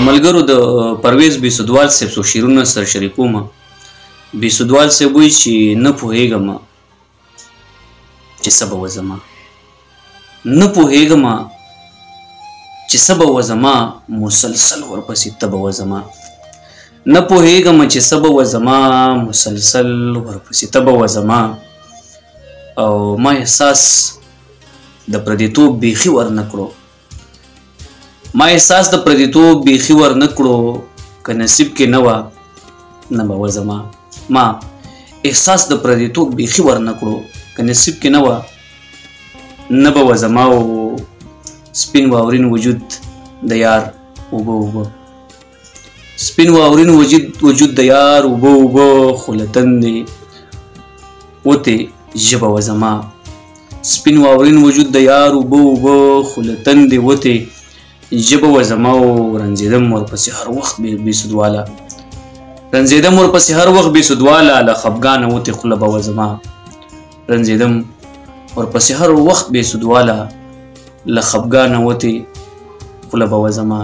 ملګرو د پرویز بیسودوال صاحب څو شعرونه سره شریکوم. بیسودوال صاحب وایي چې نه پوهېږم چې څه به وه زما، نه پوهېږم چې څه به وه زما، مسلسل ورپسې ته به وه زما، نه پوهېږم چې څه به وه زما، مسلسل ورپسې ته به وه زما. او ما احساس د پردیتوب بیخي ور نه کړو، ما احساس د پردیتوب بیخي ور نه کړو، که نصیب کې نه وه نه به وه زما. ما احساس د پردیتوب بیخي ور نه کړو، که نصیب کې نه وه نه به وه زما. او سپین واورین وجود د یار اوبه اوبه، سپین واورین وجود د یار اوبه اوبه، خو له تندې وتې ژبه وه زما. سپین واورین وجود د یار اوبه اوبه، خو له تندې وتې ژبه وه زما. او رنځېدم ورپسې هر وخت بیسودواله، رنځېدم ورپسې هر وخت بیسودواله، له خفګانه وتې خوله به وه زما. رنځېدم ورپسې هر وخت بیسودواله، له خفګانه وتې خوله به وه زما.